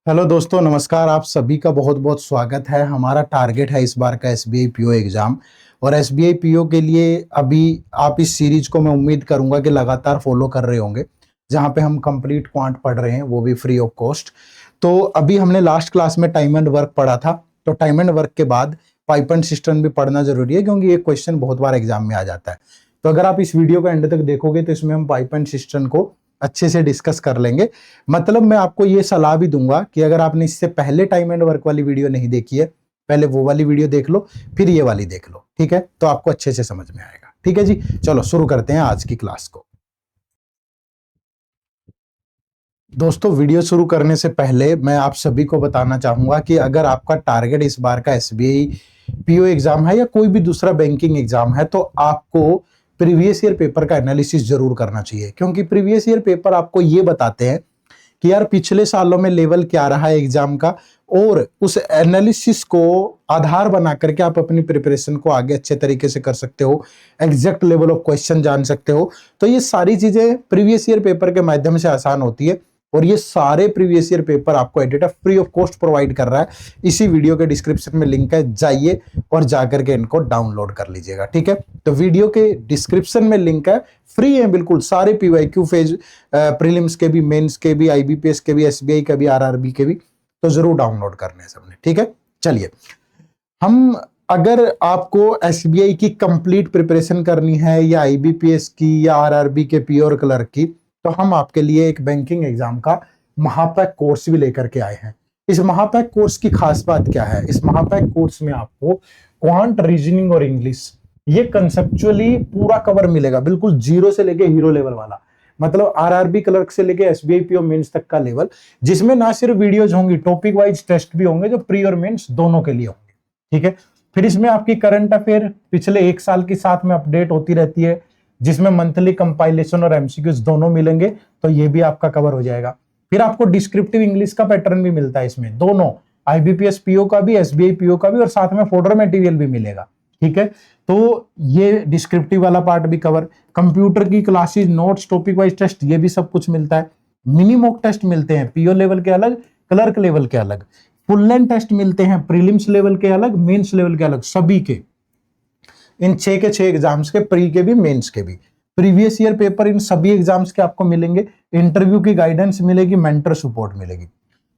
Hello दोस्तों, नमस्कार। आप सभी का बहुत बहुत स्वागत है। हमारा टारगेट है इस बार का एसबीआई पीओ एग्जाम। और एसबीआई पीओ के लिए अभी आप इस सीरीज को मैं उम्मीद करूंगा कि लगातार फॉलो कर रहे होंगे, जहां पे हम कंप्लीट क्वांट पढ़ रहे हैं, वो भी फ्री ऑफ कॉस्ट। तो अभी हमने लास्ट क्लास में टाइम एंड वर्क पढ़ा था। तो टाइम एंड वर्क के बाद पाइप एंड सिस्टम भी पढ़ना जरूरी है, क्योंकि ये क्वेश्चन बहुत बार एग्जाम में आ जाता है। तो अगर आप इस वीडियो को एंड तक देखोगे तो इसमें हम पाइप एंड सिस्टम को अच्छे से डिस्कस कर लेंगे। मतलब मैं आपको ये सलाह भी दूंगा कि अगर आपने इससे पहले टाइम एंड वर्क वाली वीडियो नहीं देखी है, पहले वो वाली वीडियो देख लो, फिर ये वाली देख लो। ठीक है, तो आपको अच्छे से समझ में आएगा। ठीक है जी, चलो शुरू करते हैं आज की क्लास को। दोस्तों, वीडियो शुरू करने से पहले मैं आप सभी को बताना चाहूंगा कि अगर आपका टारगेट इस बार का एसबीआई पीओ एग्जाम है या कोई भी दूसरा बैंकिंग एग्जाम है, तो आपको प्रीवियस ईयर पेपर का एनालिसिस जरूर करना चाहिए। क्योंकि प्रीवियस ईयर पेपर आपको ये बताते हैं कि यार पिछले सालों में लेवल क्या रहा है एग्जाम का, और उस एनालिसिस को आधार बना करके आप अपनी प्रिपरेशन को आगे अच्छे तरीके से कर सकते हो, एग्जैक्ट लेवल ऑफ क्वेश्चन जान सकते हो। तो ये सारी चीजें प्रीवियस ईयर पेपर के माध्यम से आसान होती है। और ये सारे प्रीवियस ईयर पेपर आपको editor free of cost provide कर रहा है। इसी वीडियो के डिस्क्रिप्शन में लिंक है, जाइए और जाकर के इनको डाउनलोड कर लीजिएगा। ठीक है, तो वीडियो के डिस्क्रिप्शन में लिंक है, फ्री है बिल्कुल। सारे पीवाईक्यू फेज, प्रीलिम्स के भी, मेंस के भी, आईबीपीएस के भी, एसबीआई के भी, आरआरबी के भी, तो जरूर डाउनलोड करने हैं सबने। ठीक है, चलिए। हम अगर आपको एसबीआई की कंप्लीट प्रिपरेशन करनी है या आईबीपीएस की या आरआरबी के पीओ और क्लर्क की, तो हम आपके लिए एक बैंकिंग एग्जाम का महापैक कोर्स भी लेकर के आए हैं। इस महापैक कोर्स की खास बात क्या है? इस महापैक कोर्स में आपको क्वांट, रीजनिंग और इंग्लिश, ये कंसेप्चुअली पूरा कवर मिलेगा, बिल्कुल जीरो से लेके हीरो लेवल वाला। मतलब आरआरबी क्लर्क से लेके एसबीआई पीओ मेंस तक का लेवल, जिसमें ना सिर्फ वीडियोज होंगी, टॉपिक वाइज टेस्ट भी होंगे जो प्री और मेंस दोनों के लिए होंगे। ठीक है, फिर इसमें आपकी करंट अफेयर पिछले एक साल के साथ में अपडेट होती रहती है, जिसमें मंथली कंपाइलेशन और एमसीक्यूज दोनों मिलेंगे, तो ये भी आपका कवर हो जाएगा। फिर आपको डिस्क्रिप्टिव इंग्लिश का पैटर्न भी मिलता है इसमें, दोनों आईबीपीएस पीओ का भी, एसबीआई पीओ का भी, और साथ में फोल्डर मटेरियल भी मिलेगा। ठीक है, तो ये डिस्क्रिप्टिव वाला पार्ट भी कवर, कंप्यूटर की classes, notes, topic wise test, ये भी सब कुछ मिलता है। मिनी मॉक टेस्ट मिलते हैं, पीओ लेवल के अलग, क्लर्क लेवल के अलग। फुल लेंथ टेस्ट मिलते हैं, प्रीलिम्स लेवल के अलग, मेंस लेवल के अलग, सभी के। इन 6 के 6 एग्जाम्स के, प्री के भी, मेंस के भी। प्रीवियस ईयर पेपर इन सभी एग्जाम्स के आपको मिलेंगे। इंटरव्यू की गाइडेंस मिलेगी, मेंटर सपोर्ट मिलेगी।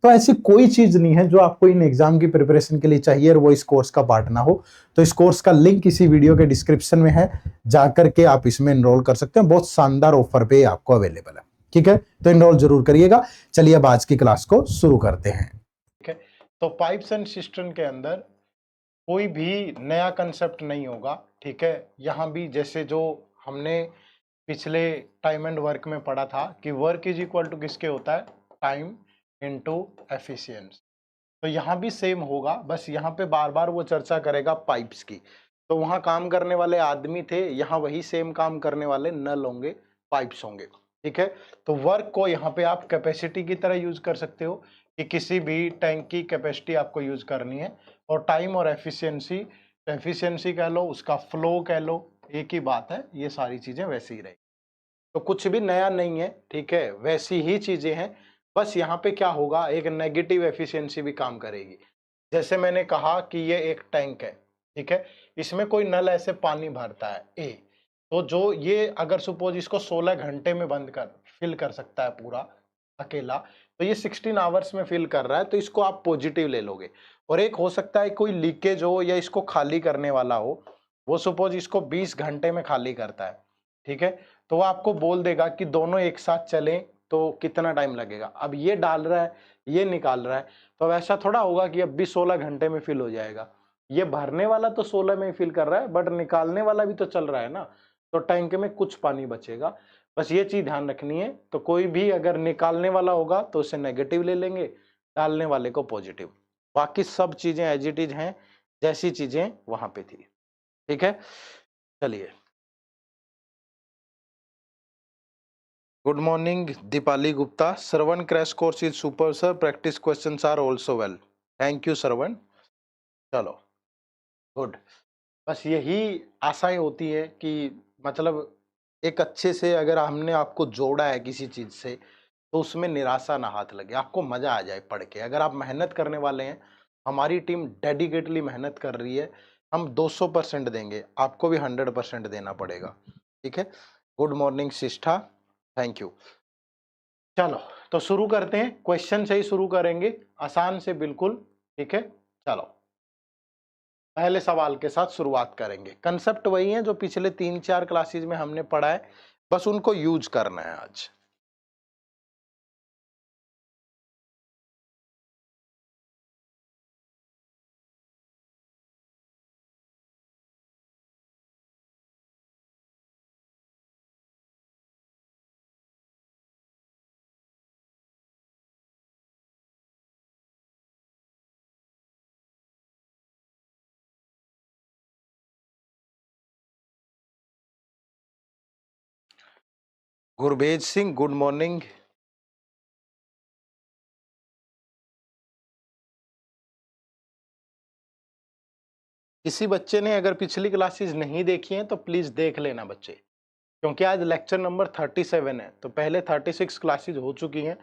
तो ऐसी कोई चीज नहीं है जो आपको इन एग्जाम की प्रिपरेशन के लिए चाहिए और वो इस कोर्स का पार्ट ना हो। तो इस कोर्स का लिंक इसी वीडियो के डिस्क्रिप्शन में है, जाकर के आप इसमें एनरोल कर सकते हैं। बहुत शानदार ऑफर पे आपको अवेलेबल है। ठीक है, तो एनरोल जरूर करिएगा। चलिए अब आज की क्लास को शुरू करते हैं। ठीक है, तो पाइप्स एंड सिस्टम के अंदर कोई भी नया कंसेप्ट नहीं होगा। ठीक है, यहाँ भी जैसे जो हमने पिछले टाइम एंड वर्क में पढ़ा था कि वर्क इज इक्वल टू किसके होता है, टाइम इनटू एफिशिएंसी। तो यहाँ भी सेम होगा, बस यहाँ पे बार बार वो चर्चा करेगा पाइप्स की। तो वहाँ काम करने वाले आदमी थे, यहाँ वही सेम काम करने वाले नल होंगे, पाइप्स होंगे। ठीक है, तो वर्क को यहाँ पे आप कैपेसिटी की तरह यूज कर सकते हो कि किसी भी टैंक की कैपेसिटी आपको यूज करनी है। और टाइम और एफिशिएंसी, एफिशिएंसी कह लो, उसका फ्लो कह लो, एक ही बात है। ये सारी चीजें वैसी ही रहेगी, तो कुछ भी नया नहीं है। ठीक है, वैसी ही चीजें हैं, बस यहाँ पे क्या होगा, एक नेगेटिव एफिशिएंसी भी काम करेगी। जैसे मैंने कहा कि ये एक टैंक है, ठीक है, इसमें कोई नल ऐसे पानी भरता है ए, तो जो ये अगर सपोज इसको 16 घंटे में बंद कर फिल कर सकता है पूरा अकेला, तो ये 16 आवर्स में फिल कर रहा है, तो इसको आप पॉजिटिव ले लोगे। और एक हो सकता है कोई लीकेज हो या इसको खाली करने वाला हो, वो सपोज इसको 20 घंटे में खाली करता है। ठीक है, तो वो आपको बोल देगा कि दोनों एक साथ चलें तो कितना टाइम लगेगा। अब ये डाल रहा है, ये निकाल रहा है, तो अब ऐसा थोड़ा होगा कि अब भी 16 घंटे में फिल हो जाएगा। ये भरने वाला तो 16 में ही फिल कर रहा है, बट निकालने वाला भी तो चल रहा है ना, तो टैंक में कुछ पानी बचेगा। बस ये चीज ध्यान रखनी है। तो कोई भी अगर निकालने वाला होगा तो उसे नेगेटिव ले लेंगे, डालने वाले को पॉजिटिव। बाकी सब चीजें एज इट इज हैं, जैसी चीजें वहां पे थी। ठीक है, चलिए। Good morning, Dipali Gupta. Sarvan, crash course is super, sir. Practice questions are also well. Thank you, Sarvan. चलो, गुड। बस यही आशाएं होती है कि मतलब एक अच्छे से अगर हमने आपको जोड़ा है किसी चीज से, तो उसमें निराशा ना हाथ लगे, आपको मजा आ जाए पढ़ के। अगर आप मेहनत करने वाले हैं, हमारी टीम डेडिकेटली मेहनत कर रही है, हम 200% देंगे, आपको भी 100% देना पड़ेगा, ठीक है। Good morning Shishtha, thank you. चलो तो शुरू करते हैं, क्वेश्चन से ही शुरू करेंगे, आसान से बिल्कुल, ठीक है। चलो पहले सवाल के साथ शुरुआत करेंगे। कंसेप्ट वही है जो पिछले 3-4 क्लासेस में हमने पढ़ा है, बस उनको यूज करना है आज। Gurbej Singh, good morning. किसी बच्चे ने अगर पिछली क्लासेस नहीं देखी हैं तो प्लीज देख लेना बच्चे, क्योंकि आज लेक्चर नंबर 37 है, तो पहले 36 क्लासेस हो चुकी हैं,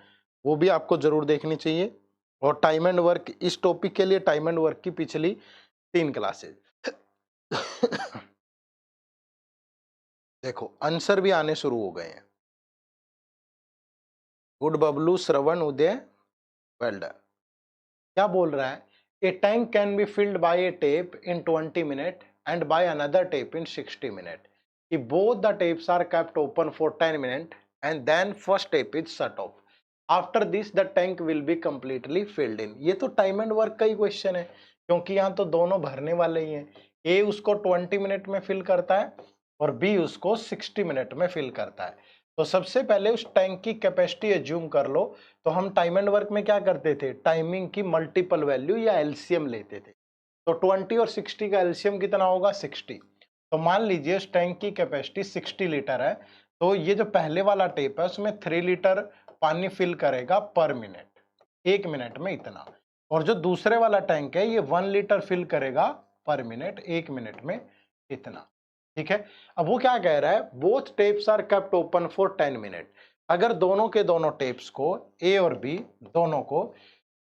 वो भी आपको जरूर देखनी चाहिए। और टाइम एंड वर्क, इस टॉपिक के लिए टाइम एंड वर्क की पिछली 3 क्लासेस देखो आंसर भी आने शुरू हो गए हैं। Good Bablu, Shravan, Uday, well done. क्या बोल रहा है? A tank can be filled by a tap in 20 minute and by another tap in 60 minute. If both the tapes are kept open for 10 minutes and then first tape is shut off. After this the tank will be completely filled in. ये तो time and work का ही question है, क्योंकि यहाँ तो दोनों भरने वाले ही हैं। ए उसको 20 मिनट में फिल करता है और बी उसको 60 मिनट में फिल करता है। तो सबसे पहले उस टैंक की कैपेसिटी एज्यूम कर लो। तो हम टाइम एंड वर्क में क्या करते थे, टाइमिंग की मल्टीपल वैल्यू या एलसीएम लेते थे। तो 20 और 60 का एलसीएम कितना होगा, 60। तो मान लीजिए उस टैंक की कैपेसिटी 60 लीटर है, तो ये जो पहले वाला टेप है उसमें 3 लीटर पानी फिल करेगा पर मिनट, 1 मिनट में इतना। और जो दूसरे वाला टैंक है ये 1 लीटर फिल करेगा पर मिनट, 1 मिनट में इतना, ठीक है। अब वो क्या कह रहा है, both taps are kept open for 10 minute. अगर दोनों के दोनों टेप्स को, ए और बी दोनों को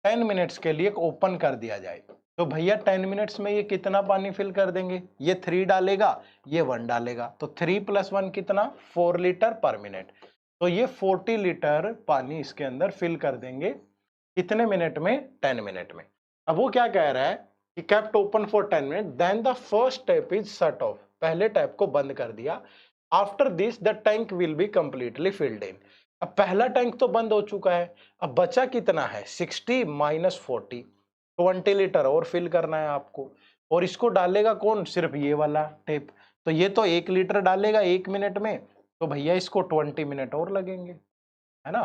10 मिनट्स के लिए ओपन कर दिया जाए, तो भैया 10 मिनट्स में ये कितना पानी फिल कर देंगे, ये 3 डालेगा, ये 1 डालेगा, तो 3 + 1 कितना, 4 लीटर पर मिनट। तो ये 40 लीटर पानी इसके अंदर फिल कर देंगे कितने मिनट में, 10 मिनट में। अब वो क्या कह रहा है कि kept open for 10 minute, then the first tap is shut off. पहले टैप को बंद कर दिया। After this the tank will be completely filled in. अब पहला टैंक तो बंद हो चुका है, अब बचा कितना है, 60 - 40, 20 लीटर और फिल करना है आपको। और इसको डालेगा कौन, सिर्फ ये वाला टेप। तो ये तो 1 लीटर डालेगा 1 मिनट में, तो भैया इसको 20 मिनट और लगेंगे, है ना।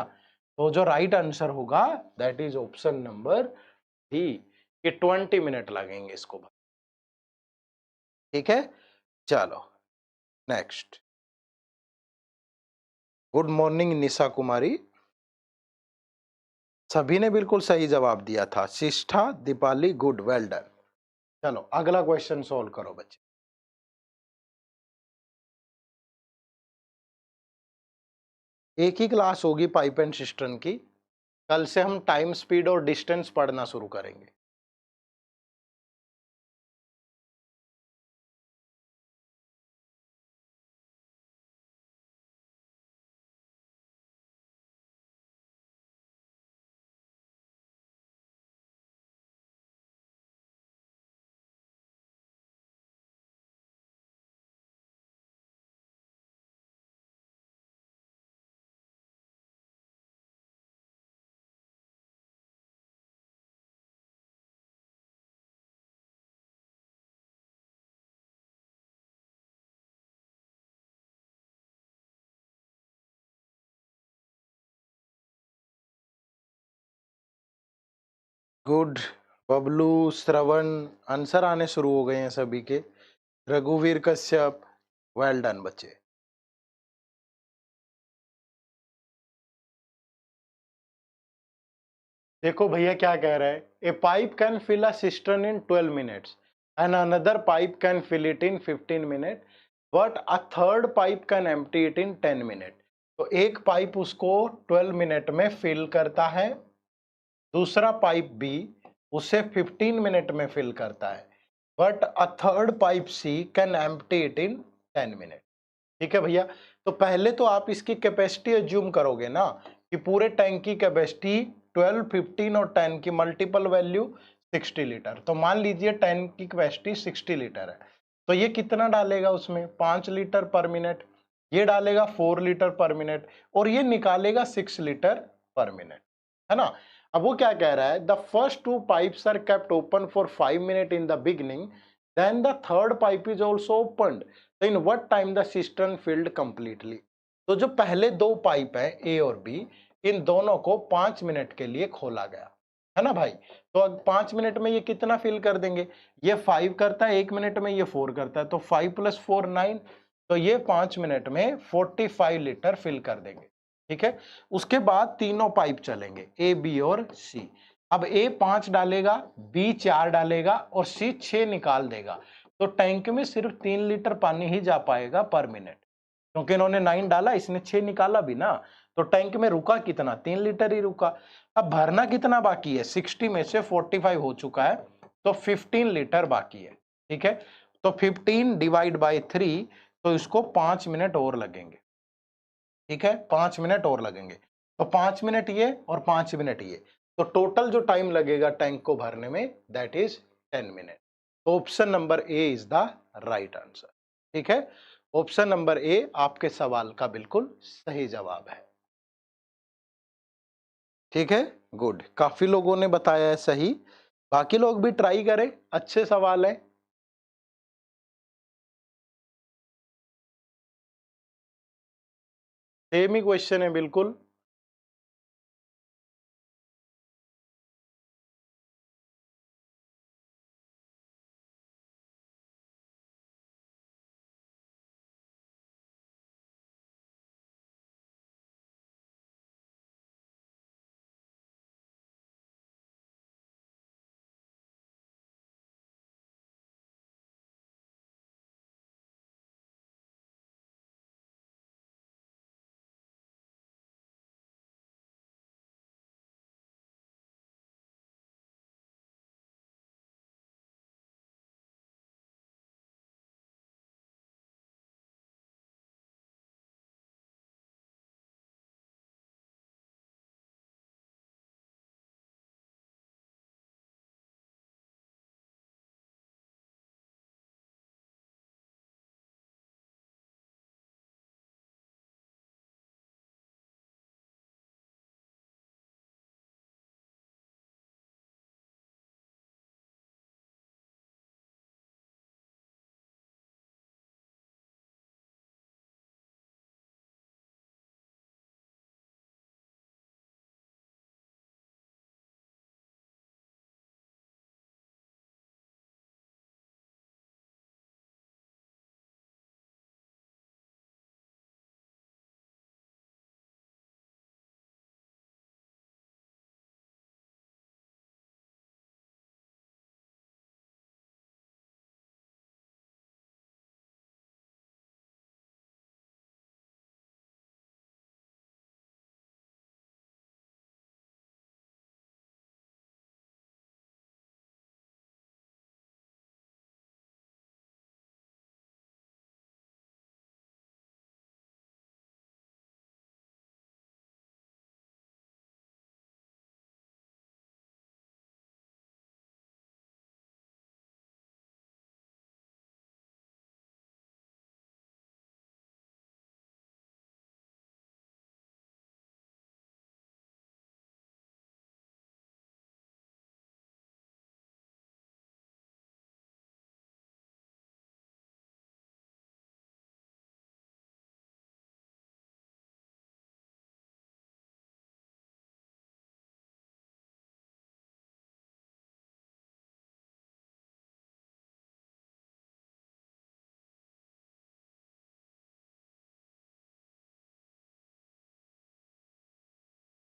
तो जो राइट आंसर होगा that is option number D, कि 20 मिनट लगेंगे इसको, ठीक है। चलो next. Good morning Nisha Kumari, सभी ने बिल्कुल सही जवाब दिया था। शिष्ठा, दीपाली, गुड, वेल डन। चलो अगला क्वेश्चन सॉल्व करो बच्चे। एक ही क्लास होगी पाइप एंड सिस्टम की, कल से हम टाइम, स्पीड और डिस्टेंस पढ़ना शुरू करेंगे। गुड बबलू, श्रवण, आंसर आने शुरू हो गए हैं सभी के। रघुवीर कश्यप, वेल डन बच्चे। देखो भैया क्या कह रहा है, a pipe can fill a cistern in 12 minutes and another pipe can fill it in 15 minute, but a third pipe can empty it in 10 minute. तो एक पाइप उसको 12 मिनट में फिल करता है, दूसरा पाइप बी उसे 15 मिनट में fill करता है, but a third pipe C can empty it in 10 minute. ठीक है भैया, तो पहले तो आप इसकी कैपेसिटी एज्यूम करोगे ना कि पूरे टैंक की कैपेसिटी 12, 15 और 10 की मल्टीपल वैल्यू 60 लीटर। तो मान लीजिए 10 की कैपेसिटी 60 लीटर है, तो ये कितना डालेगा उसमें 5 लीटर पर मिनट, ये डालेगा 4 लीटर पर मिनट और ये निकालेगा 6 लीटर पर मिनट, है ना। अब वो क्या कह रहा है, the first two pipes are kept open for 5 minute in the beginning, then the third pipe is also opened, तो in what time the cistern filled completely. तो जो पहले दो पाइप है ए और बी, इन दोनों को 5 मिनट के लिए खोला गया, है ना भाई। तो अब 5 मिनट में ये कितना फिल कर देंगे, ये 5 करता है 1 मिनट में, ये 4 करता है, तो 5 + 4 9, तो ये 5 मिनट में 45 लीटर फिल कर देंगे। ठीक है, उसके बाद तीनों पाइप चलेंगे ए बी और सी। अब ए 5 डालेगा, बी 4 डालेगा और सी 6 निकाल देगा, तो टैंक में सिर्फ 3 लीटर पानी ही जा पाएगा पर मिनट, क्योंकि इन्होंने 9 डाला, इसने 6 निकाला भी ना, तो टैंक में रुका कितना, 3 लीटर ही रुका। अब भरना कितना बाकी है, 60 में से 45 हो चुका है, तो 15 लीटर बाकी है। ठीक है, तो 15 डिवाइड बाय 3, तो इसको 5 मिनट और लगेंगे। ठीक है, 5 मिनट और लगेंगे, तो 5 मिनट ये और 5 मिनट ये, तो टोटल जो टाइम लगेगा टैंक को भरने में दैट इज 10 मिनट। तो option number A is the right answer. ठीक है, ऑप्शन नंबर ए आपके सवाल का बिल्कुल सही जवाब है। ठीक है, गुड, काफी लोगों ने बताया है सही, बाकी लोग भी ट्राई करें, अच्छे सवाल है। सेम ही क्वेश्चन है बिल्कुल।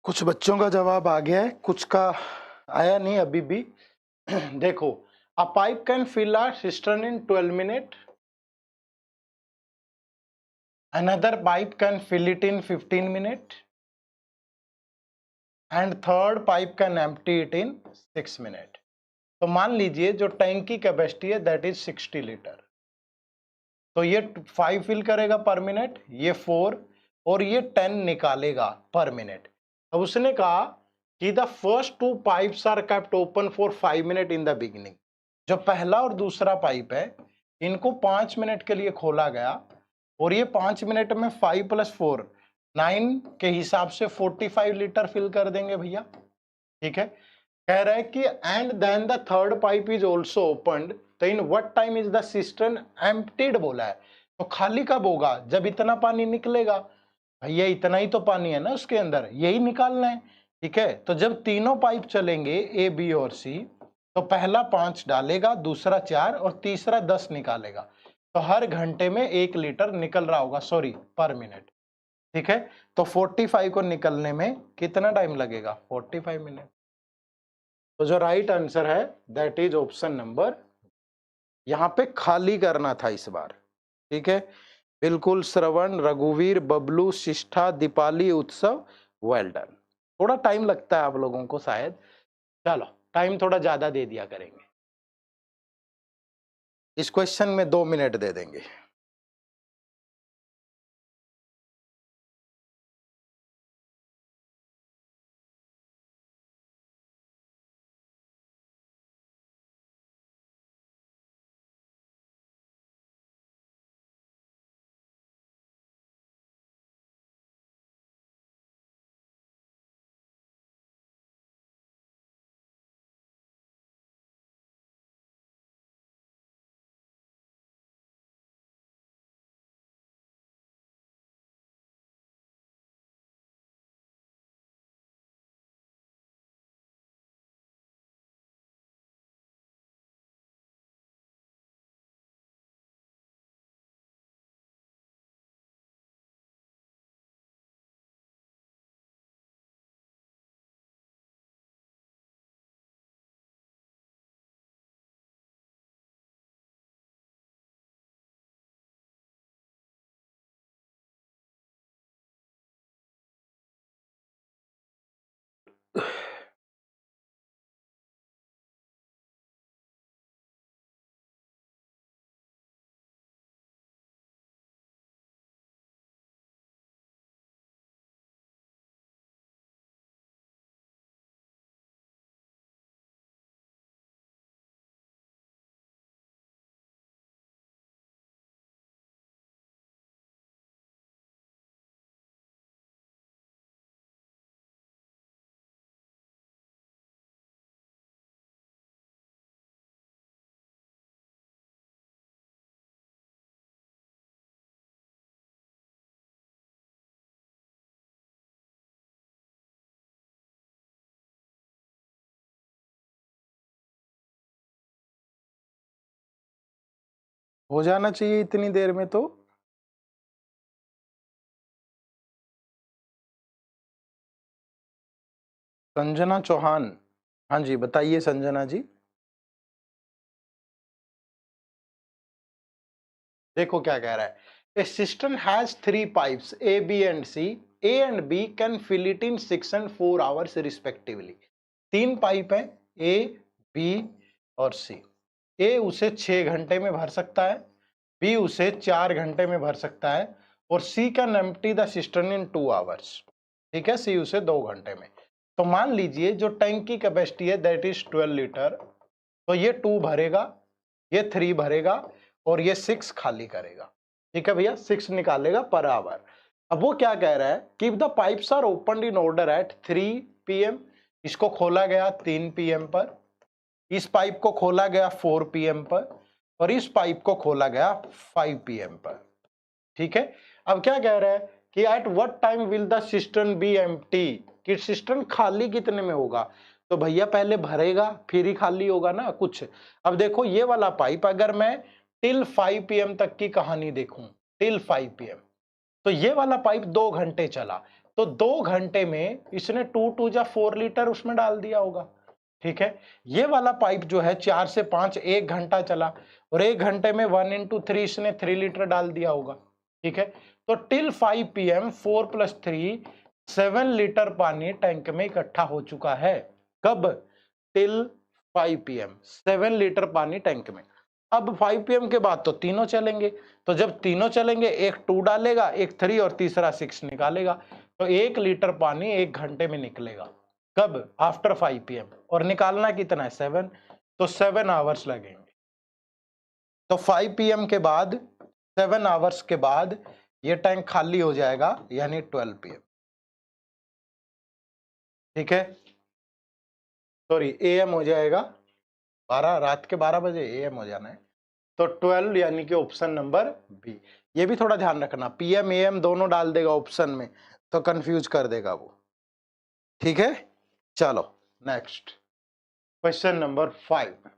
कुछ बच्चों का जवाब आ गया है, कुछ का आया नहीं अभी भी। देखो, a pipe can fill a cistern in 12 minute, another pipe can fill it in 15 minutes and third pipe can empty it in 6 minutes. तो मान लीजिए जो टैंक की कैपेसिटी है दैट इज 60 लीटर, तो ये 5 फिल करेगा पर मिनट, ये 4 और ये 10 निकालेगा पर मिनट। अब उसने कहा कि the first 2 pipes are kept open for 5 minute in the beginning. जो पहला और दूसरा पाइप है इनको 5 मिनट के लिए खोला गया और ये 5 मिनट में 5 + 4 9 के हिसाब से 45 लीटर फिल कर देंगे भैया। ठीक है, कह रहा है कि and then the third pipe is also opened, तो in what time is the cistern emptied बोला है, तो खाली कब होगा, जब इतना पानी निकलेगा। भैया इतना ही तो पानी है ना उसके अंदर, यही निकालना है। ठीक है, तो जब तीनों पाइप चलेंगे ए बी और सी, तो पहला 5 डालेगा, दूसरा 4 और तीसरा 10 निकालेगा, तो हर घंटे में 1 लीटर निकल रहा होगा, सॉरी पर मिनट। ठीक है, तो 45 को निकलने में कितना टाइम लगेगा, 45 मिनट। तो जो राइट आंसर है दैट इज ऑप्शन नंबर, यहां पे खाली करना था इस बार। ठीक है, बिल्कुल श्रवण, रघुवीर, बबलू, शिष्ठा, दीपाली, उत्सव, वेल डन। थोड़ा टाइम लगता है आप लोगों को शायद, चलो टाइम थोड़ा ज्यादा दे दिया करेंगे, इस क्वेश्चन में 2 मिनट दे देंगे। हो जाना चाहिए इतनी देर में तो। संजना चौहान, हाँ जी बताइए संजना जी। देखो क्या कह रहा है, a system has 3 pipes A B and C, A and B can fill it in 6 and 4 hours respectively. 3 pipe है ए बी और सी, ए उसे 6 घंटे में भर सकता है, बी उसे 4 घंटे में भर सकता है और C can empty the cistern in 2 hours। ठीक है, सी उसे 2 घंटे में। तो मान लीजिए जो टैंक की कैपेसिटी है दैट इज 12 लीटर, तो ये 2 भरेगा, ये 3 भरेगा और ये 6 खाली करेगा। ठीक है भैया, 6 निकालेगा पर आवर। अब वो क्या कह रहा है कि the pipes are open in order at 3 PM, इसको खोला गया 3 PM पर, इस पाइप को खोला गया 4 PM पर और इस पाइप को खोला गया 5 PM पर। ठीक है, अब क्या कह रहा है कि at what time will the cistern B empty, कि सिस्टर्न खाली कितने में होगा। तो भैया पहले भरेगा फिर ही खाली होगा ना कुछ। अब देखो ये वाला पाइप अगर मैं टिल 5 PM तक की कहानी देखूं, टिल 5 PM, तो ये वाला पाइप 2 घंटे चला, तो 2 घंटे में इसने 2 2 जा 4 लीटर उसमें डाल दिया होगा। ठीक है, ये वाला पाइप जो है 4 से 5 1 घंटा चला और 1 घंटे में 1 into 3 इसने 3 लीटर डाल दिया होगा। ठीक है, तो टिल 5 PM 4 + 3 7 लीटर पानी टैंक में इकट्ठा हो चुका है। कब? टिल 5 PM 7 लीटर पानी टैंक में। अब 5 PM के बाद तो तीनों चलेंगे, तो जब तीनों चलेंगे एक 2 डालेगा, एक 3 और तीसरा 6 निकालेगा, तो 1 लीटर पानी 1 घंटे में निकलेगा। कब? After 5 PM। और निकालना कितना है? 7, तो 7 आवर्स लगेंगे। तो 5 PM के बाद 7 आवर्स के बाद ये टैंक खाली हो जाएगा, यानी 12 PM। ठीक है, सॉरी AM हो जाएगा 12, रात के 12 बजे AM हो जाना है, तो 12 यानी कि ऑप्शन नंबर बी। ये भी थोड़ा ध्यान रखना, PM AM दोनों डाल देगा ऑप्शन में तो कंफ्यूज कर देगा वो। ठीक है, चलो नेक्स्ट क्वेश्चन नंबर 5।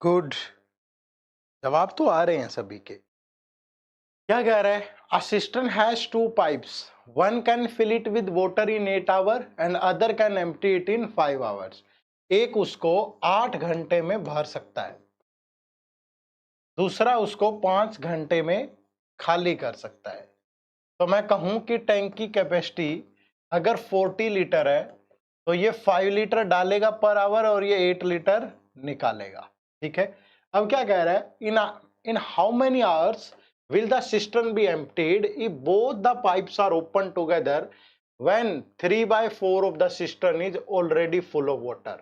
गुड, जवाब तो आ रहे हैं सभी के। क्या कह रहा है? A cistern has 2 pipes, one can fill it with water in 8 hour and other can empty it in 5 hours. एक उसको 8 घंटे में भर सकता है, दूसरा उसको 5 घंटे में खाली कर सकता है। तो मैं कहूं कि टैंक की कैपेसिटी अगर 40 लीटर है तो ये 5 लीटर डालेगा पर आवर और ये 8 लीटर निकालेगा। ठीक है, अब क्या कह रहा है? इन how many hours will the cistern be emptied if both the pipes are open together when 3/4 of the cistern is already full of water।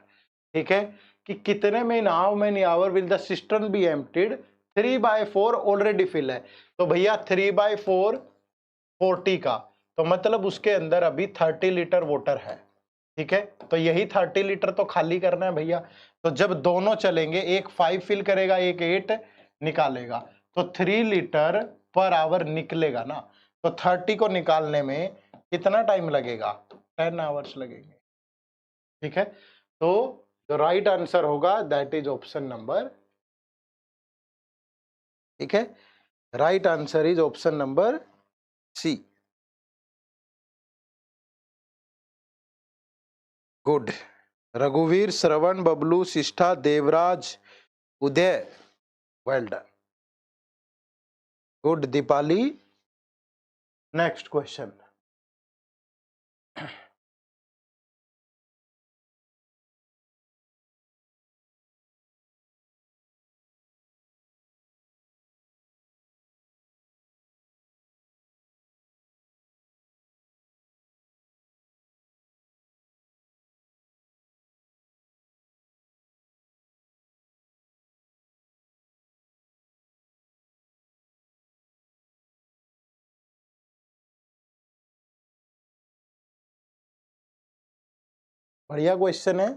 ठीक है, कि कितने में, in how many hour will the cistern be emptied, 3/4 already fill है, तो भैया 3/4 40 का, तो मतलब उसके अंदर अभी 30 लीटर वाटर है। ठीक है, तो यही 30 लीटर तो खाली करना है भैया। तो जब दोनों चलेंगे, एक 5 फिल करेगा, एक 8 निकालेगा, तो 3 लीटर पर आवर निकलेगा ना। तो 30 को निकालने में कितना टाइम लगेगा? 10 आवर्स लगेंगे। ठीक है, तो जो राइट आंसर होगा दैट इज ऑप्शन नंबर, ठीक है, right answer is option number C. Good, रघुवीर, Shravan, Bablu, Shishtha, Devraj, Uday, well done. Good Deepali, next question. बढ़िया क्वेश्चन है,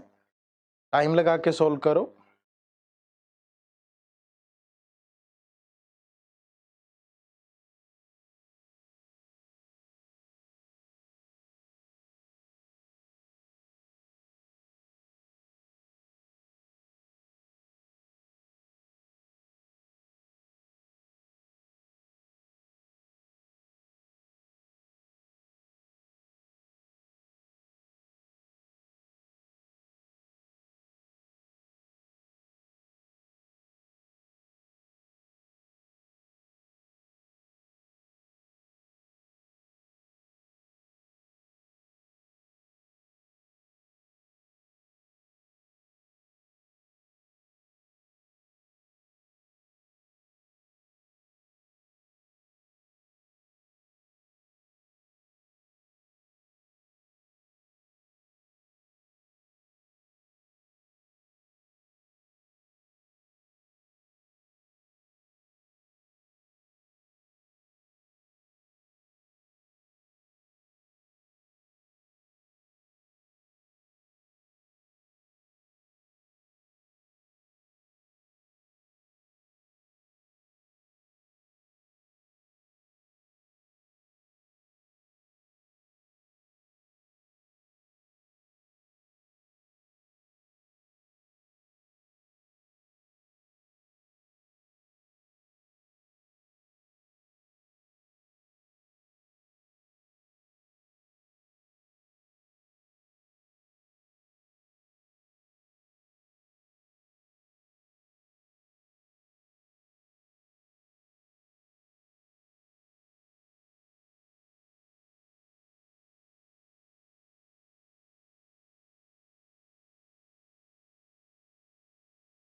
टाइम लगा के सोल्व करो।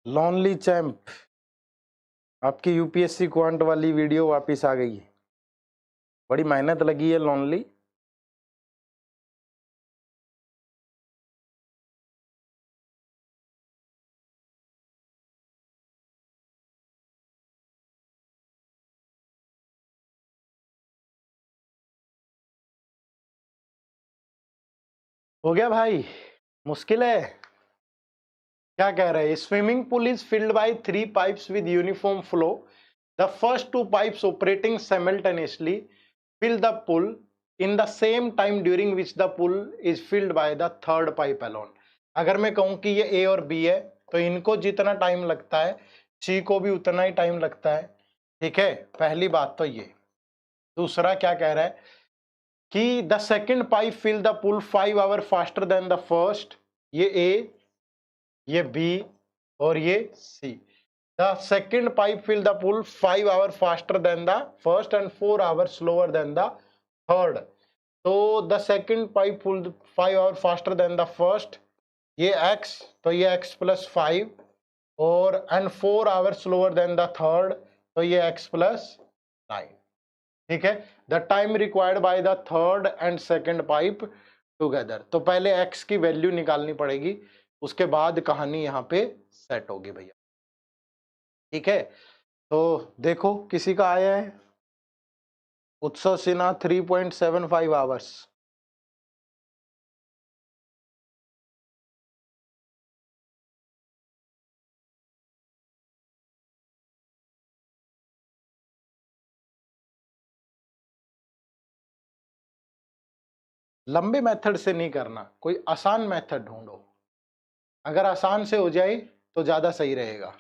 लॉनली चैंप, आपकी यूपीएससी क्वांट वाली वीडियो वापस आ गई है। बड़ी मेहनत लगी है लॉनली। हो गया भाई, मुश्किल है। क्या कह रहे हैं? Swimming pool is filled by 3 pipes with uniform flow. The first 2 pipes operating simultaneously fill the pool in the same time during which the pool is filled by the third pipe alone। अगर मैं कहूं कि ये A और B है तो इनको जितना टाइम लगता है C को भी उतना ही टाइम लगता है। ठीक है, पहली बात तो ये। दूसरा क्या कह रहा है कि the second pipe fill the pool 5 hour faster than the first. ये A, ये B और ये C। The second pipe fill the pool 5 hours faster than the first and 4 hours slower than the third। तो the second pipe full 5 hours faster than the first, ये x, तो ये x plus 5 और and 4 hours slower than the third, तो ये x plus 9। ठीक है, the time required by the third and second pipe together। तो पहले x की वैल्यू निकालनी पड़ेगी, उसके बाद कहानी यहाँ पे सेट होगी भैया। ठीक है, तो देखो किसी का आया है उत्सव सिन्हा 3.75 आवर्स। लंबे मेथड से नहीं करना, कोई आसान मेथड ढूंढो। अगर आसान से हो जाए तो ज्यादा सही रहेगा।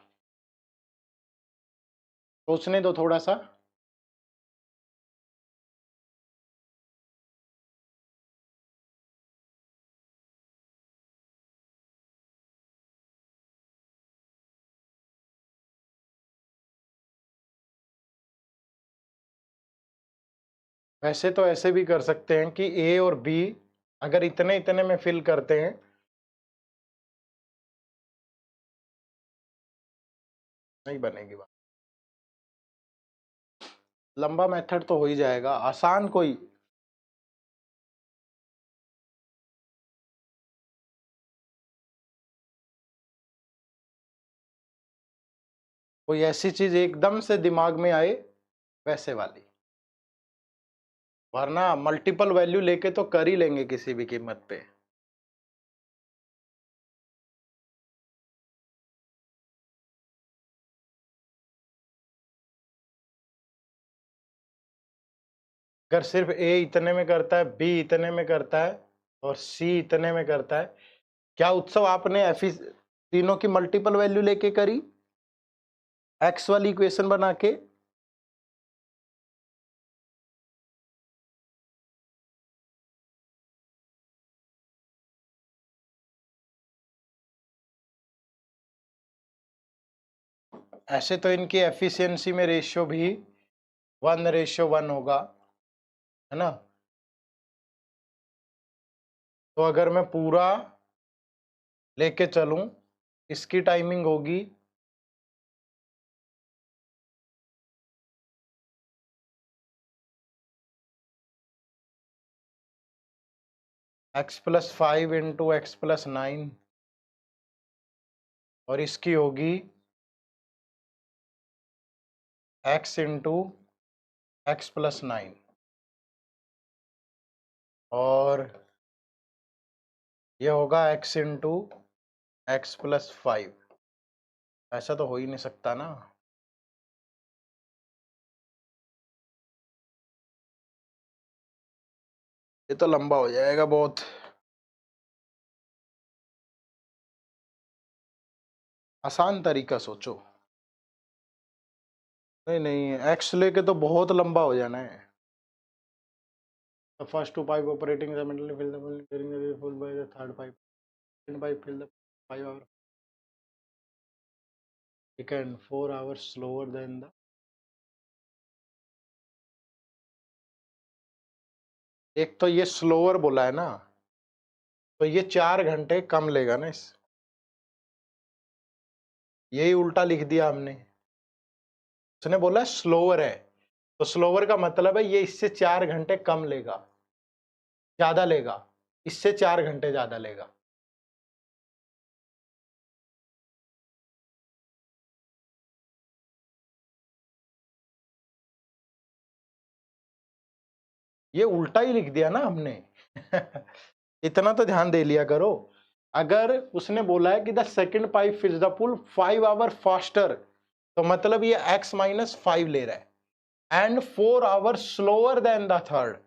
सोचने दो थोड़ा सा। वैसे तो ऐसे भी कर सकते हैं कि ए और बी अगर इतने इतने में फिल करते हैं, नहीं बनेगी बात। लंबा मेथड तो हो ही जाएगा, आसान कोई। कोई ऐसी चीज एकदम से दिमाग में आए वैसे वाली, वरना मल्टीपल वैल्यू लेके तो कर ही लेंगे किसी भी कीमत पे। अगर सिर्फ ए इतने में करता है, बी इतने में करता है और सी इतने में करता है, क्या उत्सव आपने तीनों की मल्टीपल वैल्यू लेके करी एक्स वाली इक्वेशन बना के? ऐसे तो इनकी एफिशिएंसी में रेशियो भी 1:1 होगा, है ना। तो अगर मैं पूरा लेके चलूं, इसकी टाइमिंग होगी x+5 इंटू x+9 और इसकी होगी x इंटू x+9 और ये होगा x इंटू x+5। ऐसा तो हो ही नहीं सकता ना। ये तो लंबा हो जाएगा बहुत। आसान तरीका सोचो। नहीं नहीं, एक्स लेके तो बहुत लंबा हो जाना है। The first 2 pipe operating simultaneously fill the pool during the full by the third pipe. Second pipe fill the 5 hour. Second 4 hours slower than the। एक तो ये स्लोअर बोला है ना, तो ये 4 घंटे कम लेगा ना इस। यही उल्टा लिख दिया हमने। उसने बोला स्लोअर है, तो स्लोअर का मतलब है ये इससे 4 घंटे कम लेगा, ज्यादा लेगा, इससे 4 घंटे ज्यादा लेगा। ये उल्टा ही लिख दिया ना हमने। इतना तो ध्यान दे लिया करो। अगर उसने बोला है कि the second pipe fills the pool 5 hour faster, तो मतलब ये x-5 ले रहा है, and 4 hour slower than the third,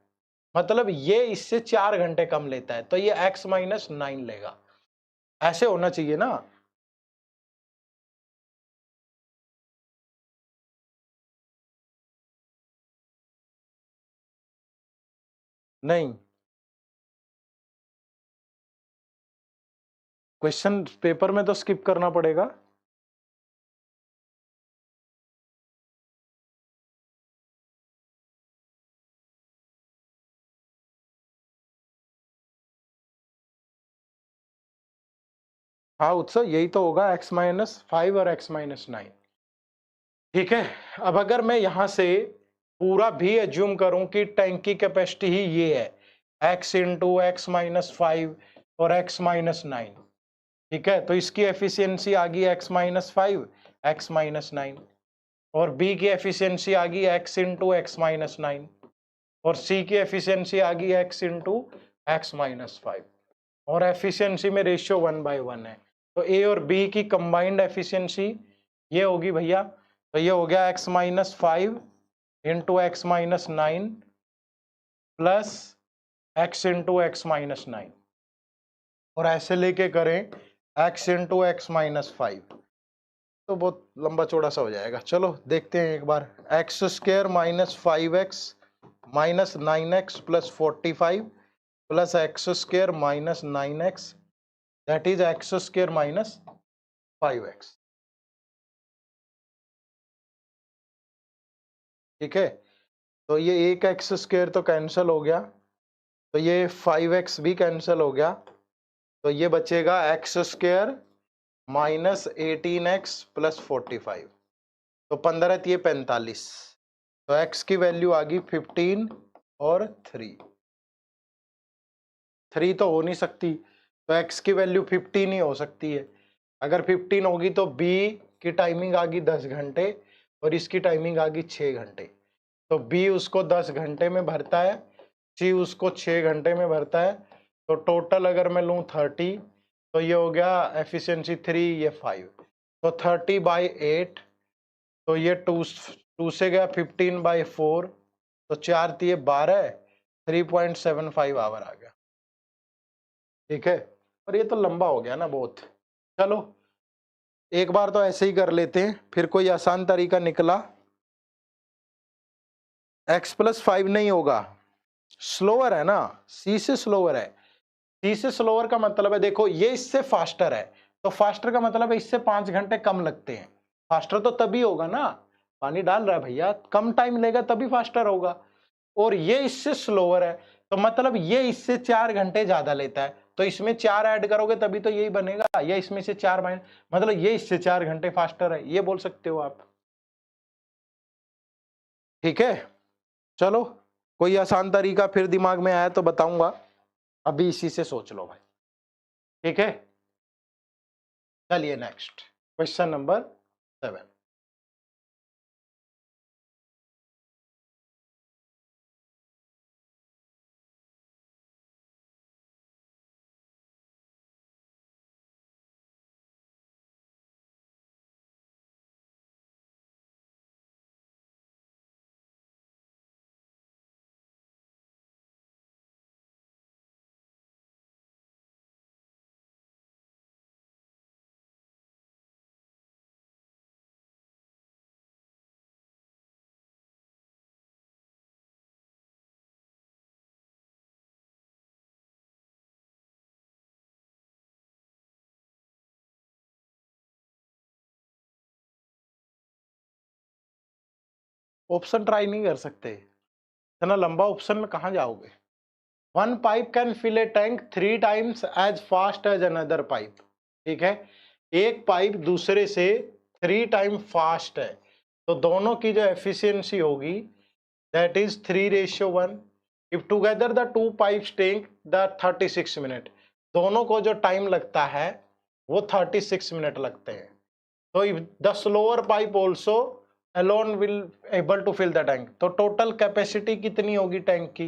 मतलब ये इससे 4 घंटे कम लेता है, तो ये x-9 लेगा। ऐसे होना चाहिए ना। नहीं, क्वेश्चन पेपर में तो स्किप करना पड़ेगा। हाँ उत्सव, यही तो होगा x-5 और x-9। ठीक है, अब अगर मैं यहां से पूरा भी एज्यूम करूं कि टैंक की कैपेसिटी ही ये है x इंटू x-5 और x-9, ठीक है, तो इसकी एफिशिएंसी आ गई x-5 x-9, और B की एफिशिएंसी आ गई x इंटू x-9, और C की एफिशिएंसी आ गई x इंटू x-5, और एफिशिएंसी में रेशियो 1/1 है, तो A और B की कंबाइंड एफिशिएंसी ये होगी भैया, तो ये हो गया x-5 into x-9 plus x into x-9, और ऐसे लेके करें x इंटू x-5, तो बहुत लंबा चौड़ा सा हो जाएगा। चलो देखते हैं एक बार। x² minus 5x minus 9x plus 45 plus x² minus 9x, that is x² minus 5x। ठीक है, तो ये एक x² तो कैंसिल हो गया, तो ये 5x भी कैंसिल हो गया, तो ये बचेगा x² माइनस 18x प्लस 45, तो 15 ये 45, तो x की वैल्यू आ गई 15 और 3 तो हो नहीं सकती, तो x की वैल्यू 15 ही हो सकती है। अगर 15 होगी तो B की टाइमिंग आ गई 10 घंटे और इसकी टाइमिंग आ गई 6 घंटे, तो B उसको 10 घंटे में भरता है, C उसको 6 घंटे में भरता है, तो टोटल अगर मैं लूँ 30, तो ये हो गया एफिशिएंसी 3, ये 5, तो 30/8, तो ये 2 से गया 15/4, तो 4 दिए 12, 3.75 आवर आ गया। ठीक है, और ये तो लंबा हो गया ना बहुत। चलो एक बार तो ऐसे ही कर लेते हैं, फिर कोई आसान तरीका निकला। x+5 नहीं होगा, स्लोअर है ना, C से स्लोअर है। C से स्लोअर का मतलब है, देखो ये इससे फास्टर है, तो फास्टर का मतलब है इससे 5 घंटे कम लगते हैं। फास्टर तो तभी होगा ना, पानी डाल रहा है भैया, कम टाइम लेगा तभी फास्टर होगा। और ये इससे स्लोअर है, तो मतलब ये इससे 4 घंटे ज्यादा लेता है, तो इसमें 4 ऐड करोगे तभी तो यही बनेगा, या इसमें से 4 माइनस, मतलब ये इससे 4 घंटे फास्टर है, ये बोल सकते हो आप। ठीक है, चलो कोई आसान तरीका फिर दिमाग में आया तो बताऊंगा, अभी इसी से सोच लो भाई। ठीक है, चलिए next question number 7। Option try नहीं कर सकते, इतना लंबा ऑप्शन में कहां जाओगे। One pipe can fill a tank 3 times as fast as another pipe. ठीक है, एक पाइप दूसरे से 3 टाइम फास्ट है, तो दोनों की जो एफिशिएंसी होगी that is 3:1। If together the two pipes take the 36 minute, दोनों को जो टाइम लगता है वो 36 मिनट लगते हैं। तो if the slower pipe also alone will able to fill the tank, तो टोटल कैपेसिटी कितनी होगी टैंक की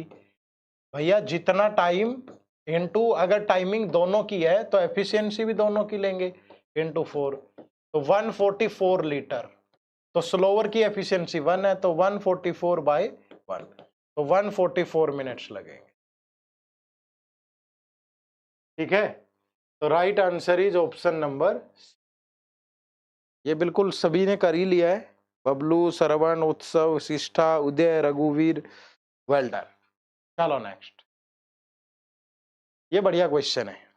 भैया, जितना टाइम इनटू, अगर टाइमिंग दोनों की है तो एफिशिएंसी भी दोनों की लेंगे, इनटू 4, तो 144 लीटर। तो स्लोअर की एफिशिएंसी 1 है, तो 144/1, तो 144 मिनट्स लगेंगे। ठीक है, तो right answer is option number, ये बिल्कुल सभी ने कर ही लिया है। बबलू, श्रवण, उत्सव, शिष्ठा, उदय, रघुवीर, वेल डन। चलो नेक्स्ट, ये बढ़िया क्वेश्चन है।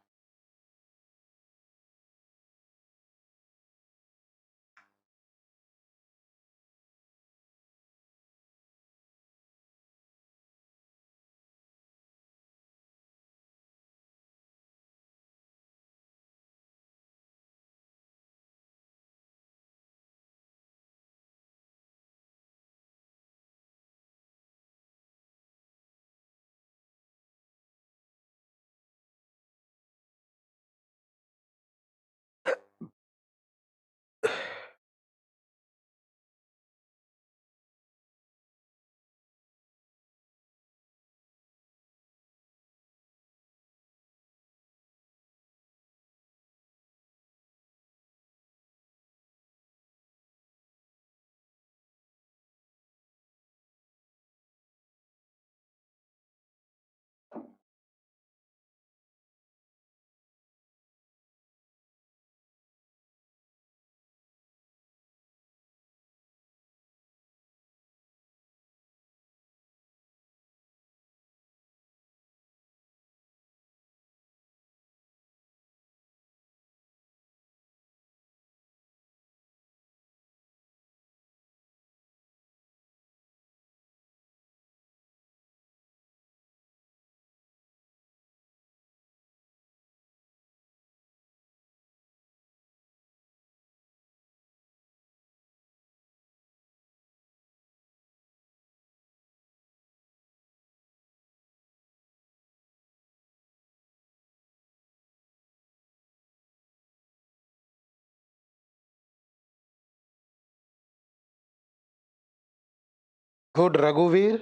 गुड रघुवीर,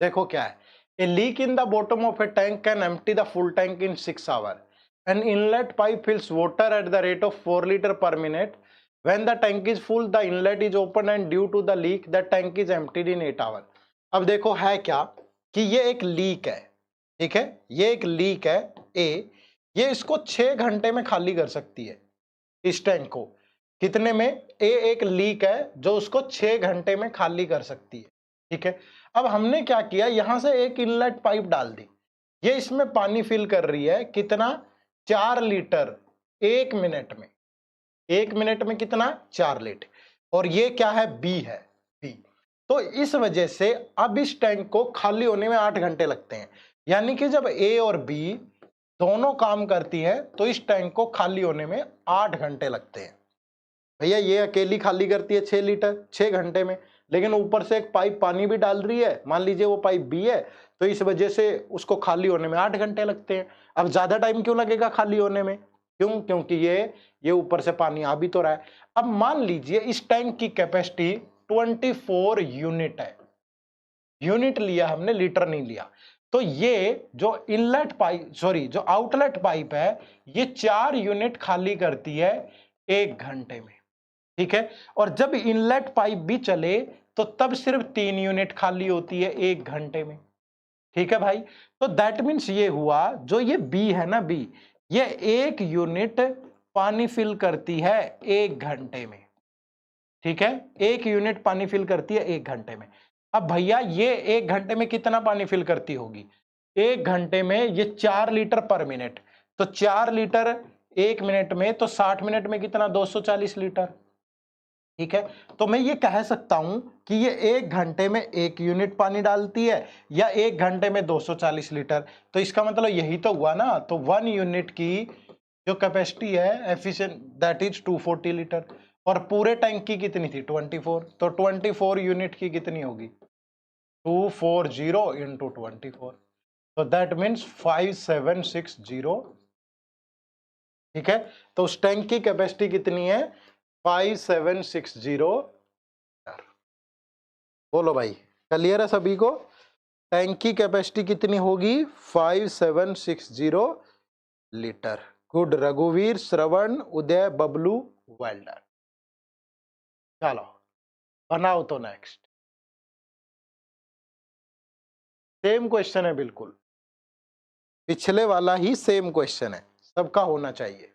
देखो क्या है, a leak in the bottom of a tank can empty the full tank in 6 hour. An inlet pipe fills water at the rate of 4 liters per minute. When the tank is full, the inlet is open and due to the leak, the tank is emptied in 8 hours. अब देखो है क्या कि ये एक leak है, ठीक है, ये एक लीक है ए, ये इसको 6 घंटे में खाली कर सकती है इस टैंक को। कितने में? ए एक लीक है जो उसको 6 घंटे में खाली कर सकती है, ठीक है। अब हमने क्या किया, यहां से एक इनलेट पाइप डाल दी, ये इसमें पानी फिल कर रही है, कितना? 4 लीटर 1 मिनट में। 1 मिनट में कितना? 4 लीटर। और ये क्या है? बी है, बी। तो इस वजह से अब इस टैंक को खाली होने में 8 घंटे लगते हैं, यानी कि जब ए और बी दोनों काम करती हैं तो इस टैंक को खाली होने में 8 घंटे लगते हैं। भैया ये अकेली खाली करती है 6 लीटर 6 घंटे में, लेकिन ऊपर से एक पाइप पानी भी डाल रही है, मान लीजिए वो पाइप बी है, तो इस वजह से उसको खाली होने में 8 घंटे लगते हैं। अब ज्यादा टाइम क्यों लगेगा खाली होने में? क्यों? क्योंकि ये ऊपर से पानी आ भी तो रहा है। अब मान लीजिए इस टैंक की कैपेसिटी 24 यूनिट है, यूनिट लिया हमने, लीटर नहीं लिया। तो ये जो इनलेट पाइप, सॉरी जो आउटलेट पाइप है, ये 4 यूनिट खाली करती है 1 घंटे में, ठीक है। और जब इनलेट पाइप भी चले तो तब सिर्फ 3 यूनिट खाली होती है 1 घंटे में, ठीक है भाई। तो दैट मीन्स ये हुआ, जो ये बी है ना, बी, ये 1 यूनिट पानी फिल करती है 1 घंटे में, ठीक है। 1 यूनिट पानी फिल करती है 1 घंटे में। अब भैया ये 1 घंटे में कितना पानी फिल करती होगी? 1 घंटे में ये 4 लीटर पर मिनट, तो 4 लीटर 1 मिनट में, तो 60 मिनट में कितना? 240 लीटर, ठीक है। तो मैं ये कह सकता हूं कि ये 1 घंटे में 1 यूनिट पानी डालती है या 1 घंटे में 240 लीटर, तो इसका मतलब यही तो हुआ ना। तो 1 यूनिट की जो कैपेसिटी है एफिशिएंट, दैट इज 240 लीटर। और पूरे टैंक की कितनी थी 24, तो 24 यूनिट की कितनी होगी 240 इंटू 24, तो दैट मीन्स 5760। ठीक है, तो उस टैंक की कैपेसिटी कितनी है 5760। बोलो भाई, क्लियर है सभी को? टैंक की कैपेसिटी कितनी होगी 5760 लीटर। गुड रघुवीर, श्रवण, उदय, बबलू, वेल्डर। चलो बनाओ तो नेक्स्ट। सेम क्वेश्चन है, बिल्कुल पिछले वाला ही सेम क्वेश्चन है, सबका होना चाहिए।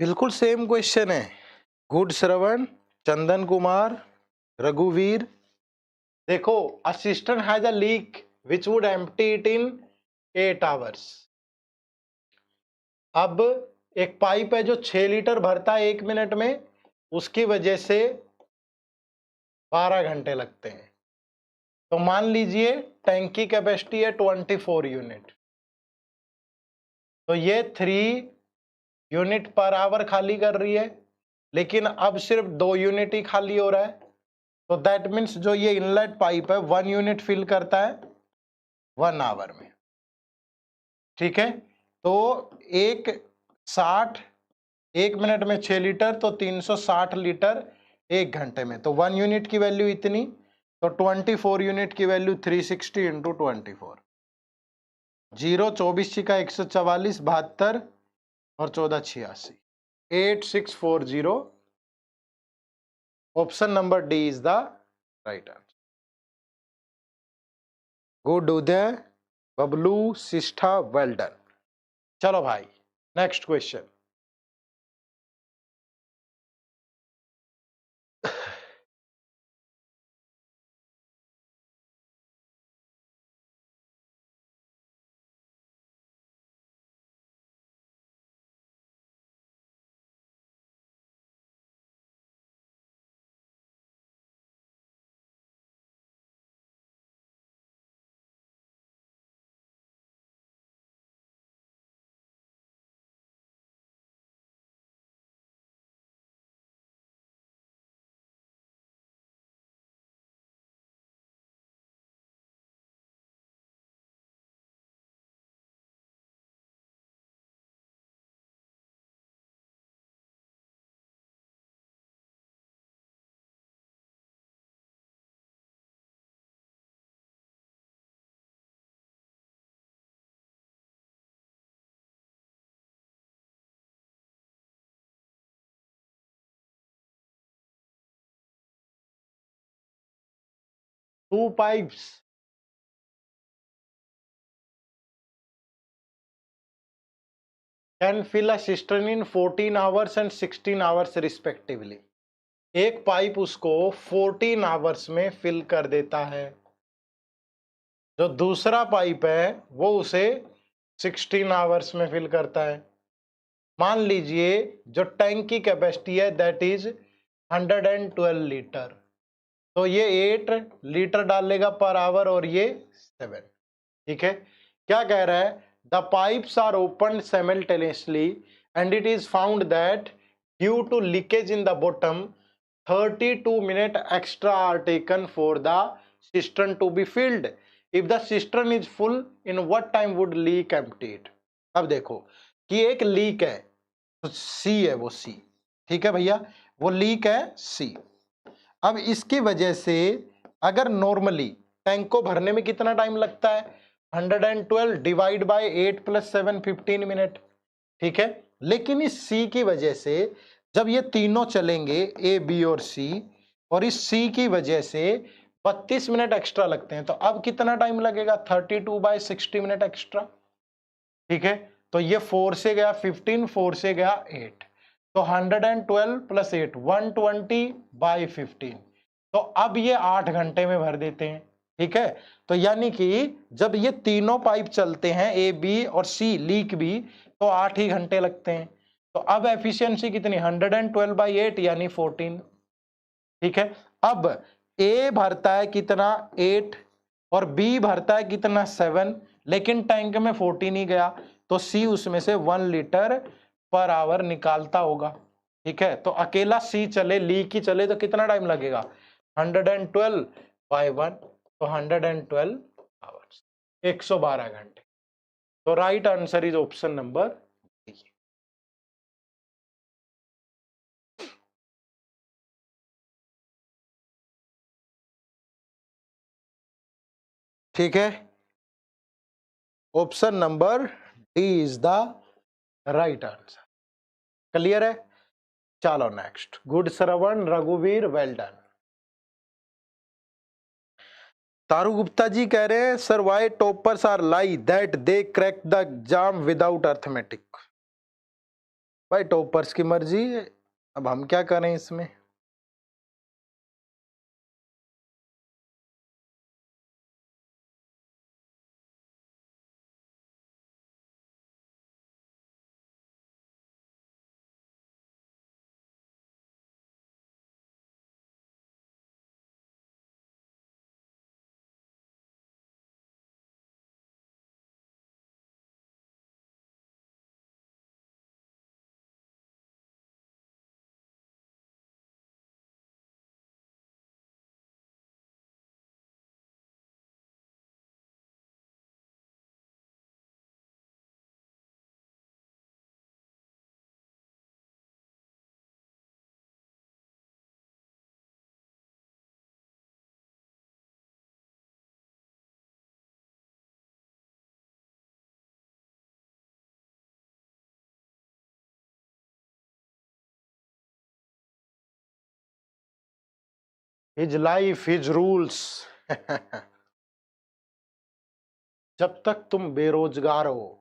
बिल्कुल सेम क्वेश्चन है। गुड श्रवण, चंदन कुमार, रघुवीर। देखो, assistant has a leak which would empty it in 8 hours. अब एक पाइप है जो 6 लीटर भरता है 1 मिनट में, उसकी वजह से 12 घंटे लगते हैं। तो मान लीजिए टैंक की कैपेसिटी है 24 यूनिट, तो ये 3 यूनिट पर आवर खाली कर रही है, लेकिन अब सिर्फ 2 यूनिट ही खाली हो रहा है। तो दैट मीन्स जो ये इनलेट पाइप है 1 यूनिट फिल करता है 1 आवर में। ठीक है, तो 1 मिनट में 6 लीटर, तो 360 लीटर 1 घंटे में। तो 1 यूनिट की वैल्यू इतनी, तो 24 यूनिट की वैल्यू 360 इंटू 24। 0 24 छिका 144, 72 और 14 86, 8640। Option number D is the right answer. Good Uday, Bablu, Shishtha, well done. चलो भाई, next question. Two pipes can fill a cistern in 14 hours and 16 hours respectively. एक पाइप उसको 14 आवर्स में फिल कर देता है, जो दूसरा पाइप है वो उसे 16 आवर्स में फिल करता है। मान लीजिए जो टैंक की कैपेसिटी है दैट इज 112 लीटर, तो ये 8 लीटर डालेगा पर आवर और ये 7। ठीक है, क्या कह रहा है, the pipes are open simultaneously and it is found that due to leakage in the bottom 32 minute extra are taken for the system to be filled. If the cistern is full in what time would leak empty it. अब देखो कि एक leak है, तो सी है वो सी, ठीक है भैया, वो लीक है सी। अब इसकी वजह से अगर नॉर्मली टैंक को भरने में कितना टाइम लगता है, 112 डिवाइड बाय 8 + 7 15 मिनट, ठीक है। लेकिन इस सी की वजह से जब ये तीनों चलेंगे ए बी और सी, और इस सी की वजह से 32 मिनट एक्स्ट्रा लगते हैं, तो अब कितना टाइम लगेगा, 32/60 मिनट एक्स्ट्रा, ठीक है। तो ये 4 से गया 15, 4 से गया 8, तो 112 + 8 120/15, तो अब ये 8 घंटे में भर देते हैं, ठीक है। तो यानी कि जब ये तीनों पाइप चलते हैं ए बी और सी लीक भी, तो 8 ही घंटे लगते हैं। तो अब एफिशिएंसी कितनी, 112/8 यानी 14, ठीक है। अब ए भरता है कितना 8 और बी भरता है कितना 7, लेकिन टैंक में 14 ही गया, तो सी उसमें से 1 लीटर पर आवर निकालता होगा, ठीक है। तो अकेला सी चले, लीक ही चले, तो कितना टाइम लगेगा, 112/1, तो 112 आवर्स, 112 घंटे। तो right answer is option number D. ठीक है, option number D is the right answer. Clear है, चलो नेक्स्ट। गुड श्रवण, रघुवीर, वेल डन। तारू गुप्ता जी कह रहे हैं sir why toppers are lie that they crack the exam without arithmetic. भाई टॉपर्स की मर्जी, अब हम क्या करें इसमें। His life his rules. जब तक तुम बेरोजगार हो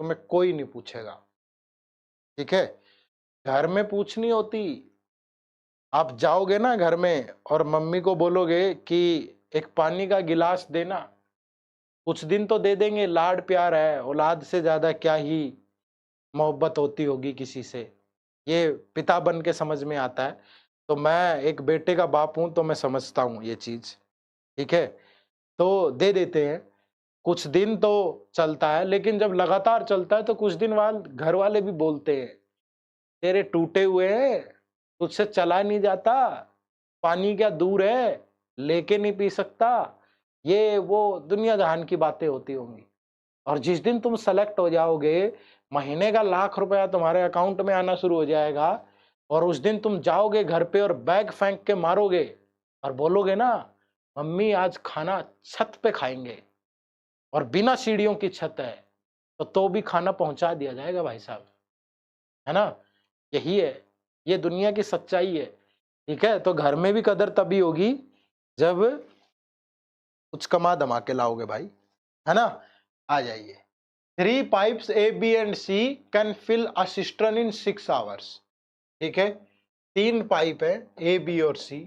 तुम्हें कोई नहीं पूछेगा, ठीक है। घर में पूछनी होती, आप जाओगे ना घर में और मम्मी को बोलोगे कि एक पानी का गिलास देना, कुछ दिन तो दे देंगे, लाड प्यार है, औलाद से ज्यादा क्या ही मोहब्बत होती होगी किसी से, ये पिता बन के समझ में आता है। तो मैं एक बेटे का बाप हूं तो मैं समझता हूं ये चीज, ठीक है। तो दे देते हैं, कुछ दिन तो चलता है, लेकिन जब लगातार चलता है तो कुछ दिन बाद घर वाले भी बोलते हैं तेरे टूटे हुए हैं, तुझसे चला नहीं जाता, पानी क्या दूर है, लेके नहीं पी सकता, ये वो दुनिया जहान की बातें होती होंगी। और जिस दिन तुम सेलेक्ट हो जाओगे, महीने का ₹1,00,000 तुम्हारे अकाउंट में आना शुरू हो जाएगा, और उस दिन तुम जाओगे घर पे और बैग फेंक के मारोगे और बोलोगे ना मम्मी आज खाना छत पे खाएंगे, और बिना सीढ़ियों की छत है, तो भी खाना पहुंचा दिया जाएगा भाई साहब, है ना। यही है, ये दुनिया की सच्चाई है, ठीक है। तो घर में भी कदर तभी होगी जब कुछ कमा दमा के लाओगे भाई, है ना। आ जाइए। 3 pipes A, B and C can fill a cistern in 6 hours, ठीक है। 3 पाइप है A, B और C,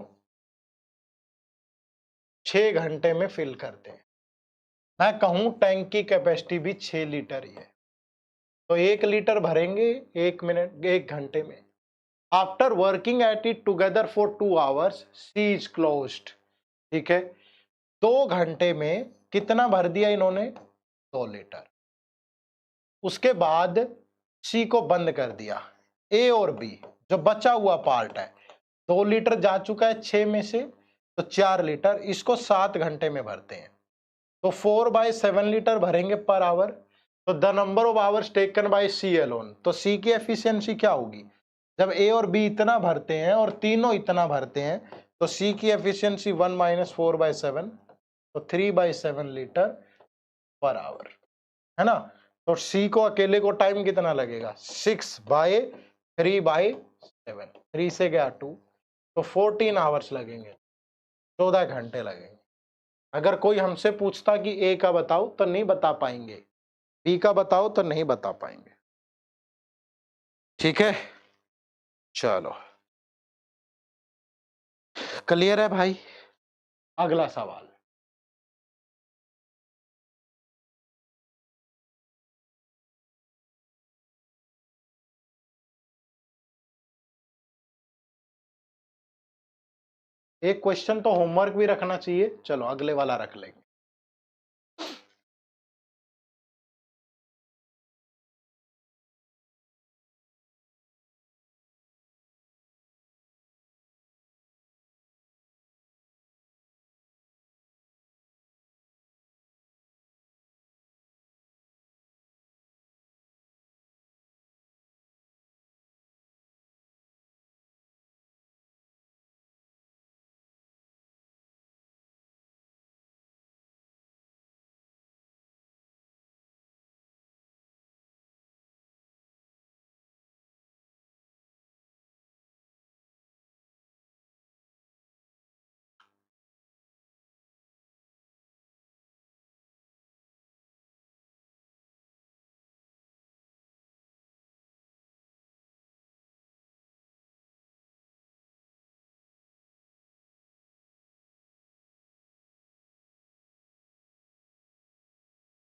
6 घंटे में फिल करते हैं। मैं कहूं टैंक की कैपेसिटी भी 6 लीटर ही है, तो 1 लीटर भरेंगे 1 घंटे में। After working at it together for 2 hours, C is closed, ठीक है। 2 घंटे में कितना भर दिया इन्होंने, 2 लीटर। उसके बाद सी को बंद कर दिया, ए और बी जो बचा हुआ पार्ट है, 2 लीटर जा चुका है 6 में से, तो 4 लीटर, इसको 7 घंटे में भरते हैं। तो 4/7 लीटर भरेंगे पर आवर। तो the number of hours taken by C alone, तो सी की एफिशिएंसी क्या होगी? जब ए और बी इतना भरते हैं और तीनों इतना भरते हैं, तो सी की एफिशिएंसी 1 - 4/7, तो 3/7 लीटर पर आवर, है ना। तो सी को अकेले को टाइम कितना लगेगा? 6/3/7, 3 से गया 2, तो 14 आवर्स लगेंगे, 14 घंटे लगेंगे। अगर कोई हमसे पूछता कि ए का बताओ तो नहीं बता पाएंगे, बी का बताओ तो नहीं बता पाएंगे। ठीक है, चलो क्लियर है भाई। अगला सवाल, एक क्वेश्चन तो होमवर्क भी रखना चाहिए, चलो अगले वाला रख लेंगे।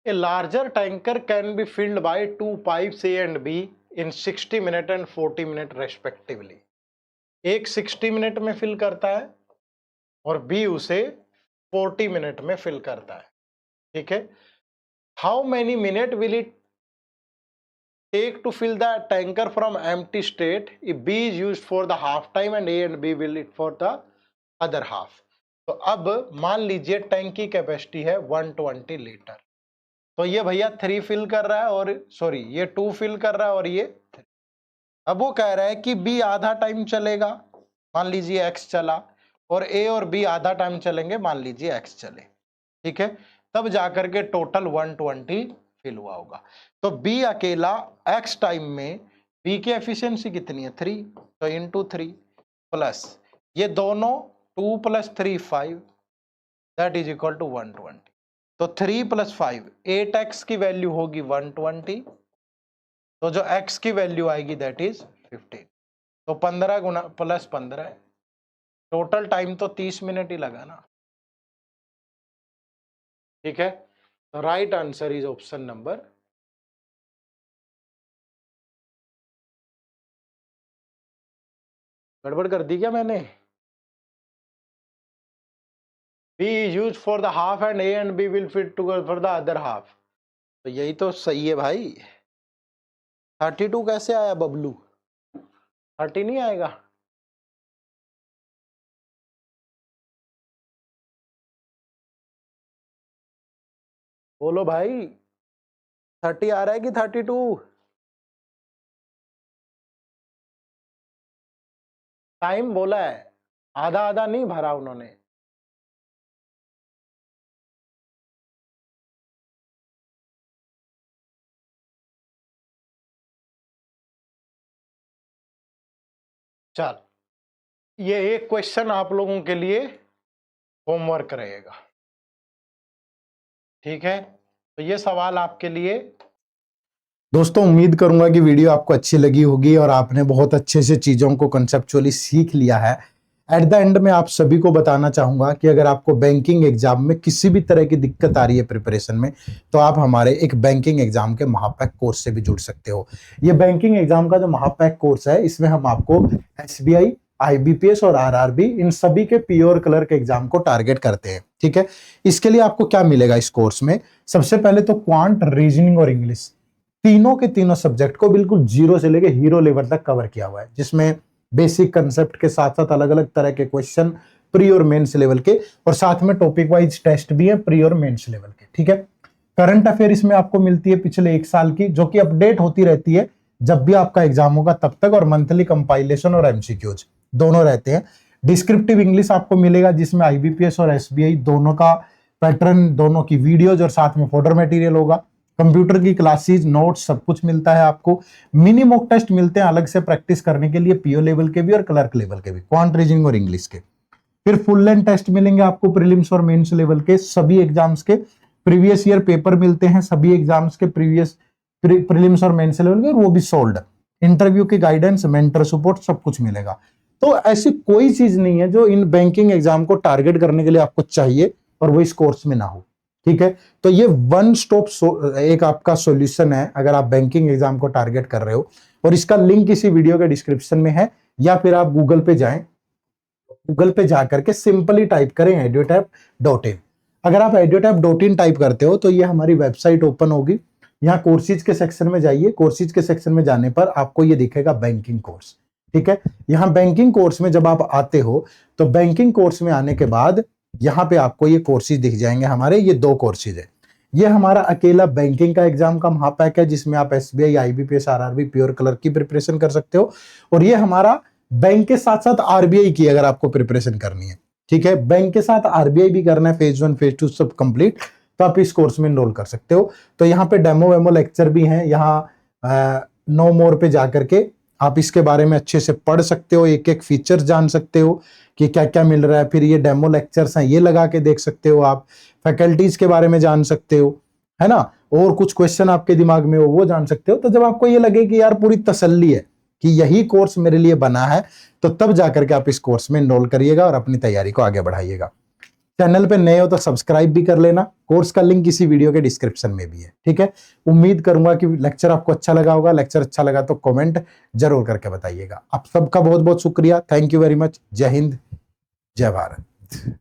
A larger tanker can be filled by 2 pipes A and B in 60 minutes and 40 minutes respectively. एक 60 मिनट में फिल करता है और बी उसे 40 मिनट में फिल करता है। ठीक है, how many minute will it take to fill the tanker from empty state if B is used for the half time and A and B will it for the other half. तो अब मान लीजिए tank की capacity है 120 litre, तो ये भैया 3 fill कर रहा है और सॉरी ये 2 फिल कर रहा है और ये 3। अब वो कह रहा है कि बी आधा टाइम चलेगा, मान लीजिए x चला, और ए और बी आधा टाइम चलेंगे, मान लीजिए x चले। ठीक है, तब जाकर के टोटल 120 फिल हुआ होगा। तो बी अकेला x टाइम में, बी की एफिशिएंसी कितनी है 3, तो इंटू 3 प्लस ये दोनों 2 + 3 5, दैट इज इक्वल टू 120। तो 3 + 5 8x की वैल्यू होगी 120, तो जो x की वैल्यू आएगी दैट इज 15। तो 15 गुना प्लस 15, टोटल टाइम तो 30 मिनट ही लगा ना। ठीक है, तो right answer is option number. गड़बड़ कर दी क्या मैंने? B is used for the half and A and B will fit together for the other half। तो यही तो सही है भाई। 32 कैसे आया बबलू? 30 नहीं आएगा? बोलो भाई, 30 आ रहा है कि 32? टाइम बोला है, आधा आधा नहीं भरा उन्होंने। चल, ये एक क्वेश्चन आप लोगों के लिए होमवर्क रहेगा। ठीक है, तो ये सवाल आपके लिए। दोस्तों उम्मीद करूंगा कि वीडियो आपको अच्छी लगी होगी और आपने बहुत अच्छे से चीजों को कंसेप्चुअली सीख लिया है। एट द एंड में आप सभी को बताना चाहूंगा कि अगर आपको बैंकिंग एग्जाम में किसी भी तरह की दिक्कत आ रही है प्रिपरेशन में, तो आप हमारे एक बैंकिंग एग्जाम के महापैक कोर्स से भी जुड़ सकते हो। ये बैंकिंग एग्जाम का जो महापैक कोर्स है, इसमें हम आपको एसबीआई, आईबीपीएस और आरआरबी, इन सभी के प्योर कलर के एग्जाम को टारगेट करते हैं। ठीक है, इसके लिए आपको क्या मिलेगा इस कोर्स में? सबसे पहले तो क्वांट, रीजनिंग और इंग्लिश, तीनों के तीनों सब्जेक्ट को बिल्कुल जीरो से लेके हीरो लेवल तक कवर किया हुआ है, जिसमें बेसिक कंसेप्ट के साथ साथ अलग अलग तरह के क्वेश्चन प्री और मेंस लेवल के, और साथ में टॉपिक वाइज टेस्ट भी है प्री और मेंस लेवल के। ठीक है, करंट अफेयर इसमें आपको मिलती है पिछले 1 साल की, जो कि अपडेट होती रहती है जब भी आपका एग्जाम होगा तब तक, और मंथली कंपाइलेशन और एमसीक्यूज दोनों रहते हैं। डिस्क्रिप्टिव इंग्लिश आपको मिलेगा जिसमें आईबीपीएस और एसबीआई दोनों का पैटर्न, दोनों की वीडियोज और साथ में फोटो मटेरियल होगा। कंप्यूटर की क्लासेस, नोट्स सब कुछ मिलता है आपको। मिनी मॉक टेस्ट मिलते हैं अलग से प्रैक्टिस करने के लिए, पीओ लेवल के भी और क्लर्क लेवल के भी, क्वांट रीजनिंग और इंग्लिश के। फिर फुल लेंथ टेस्ट मिलेंगे आपको प्रीलिम्स और मेंस लेवल के सभी एग्जाम्स के। प्रीवियस ईयर पेपर मिलते हैं सभी एग्जाम्स के, प्रीवियस प्रीलिम्स और मेंस लेवल के, और वो भी सोल्ड। इंटरव्यू की गाइडेंस, मेंटर सपोर्ट सब कुछ मिलेगा। तो ऐसी कोई चीज नहीं है जो इन बैंकिंग एग्जाम को टारगेट करने के लिए आपको चाहिए और वो इस कोर्स में ना हो। ठीक है, तो ये वन स्टॉप एक आपका सॉल्यूशन है अगर आप बैंकिंग एग्जाम को टारगेट कर रहे हो, और इसका लिंक इसी वीडियो के डिस्क्रिप्शन में है, या फिर आप गूगल पे जाएं, गूगल पे जाकर के सिंपली टाइप करें edutap.in। अगर आप edutap.in टाइप करते हो तो ये हमारी वेबसाइट ओपन होगी। यहाँ कोर्सेज के सेक्शन में जाइए, कोर्सेज के सेक्शन में जाने पर आपको ये दिखेगा बैंकिंग कोर्स। ठीक है, यहाँ बैंकिंग कोर्स में जब आप आते हो तो बैंकिंग कोर्स में आने के बाद यहाँ पे आपको ये कोर्सेज दिख जाएंगे हमारे। ये 2 कोर्सेज है। ये हमारा अकेला बैंकिंग का एग्जाम का महापैक है जिसमें आप SBI, IBPS, RRB, pure clerk की प्रिपरेशन कर सकते हो, और ये हमारा बैंक के साथ साथ आरबीआई की अगर आपको प्रिपरेशन करनी है। ठीक है, बैंक के साथ आरबीआई भी करना है, फेज 1 फेज 2 सब कंप्लीट, तो आप इस कोर्स में एनरोल कर सकते हो। तो यहाँ पे डेमो वेमो लेक्चर भी हैं, यहाँ नो मोर पे जाकर के आप इसके बारे में अच्छे से पढ़ सकते हो, एक एक फीचर जान सकते हो कि क्या क्या मिल रहा है। फिर ये डेमो लेक्चर्स हैं, ये लगा के देख सकते हो आप, फैकल्टीज के बारे में जान सकते हो, है ना, और कुछ क्वेश्चन आपके दिमाग में हो वो जान सकते हो। तो जब आपको ये लगे कि यार पूरी तसल्ली है कि यही कोर्स मेरे लिए बना है, तो तब जाकर के आप इस कोर्स में एनरोल करिएगा और अपनी तैयारी को आगे बढ़ाइएगा। चैनल पे नए हो तो सब्सक्राइब भी कर लेना, कोर्स का लिंक इसी वीडियो के डिस्क्रिप्शन में भी है। ठीक है, उम्मीद करूंगा कि लेक्चर आपको अच्छा लगा होगा। लेक्चर अच्छा लगा तो कमेंट जरूर करके बताइएगा। आप सबका बहुत बहुत शुक्रिया, थैंक यू वेरी मच। जय हिंद, जय भारत।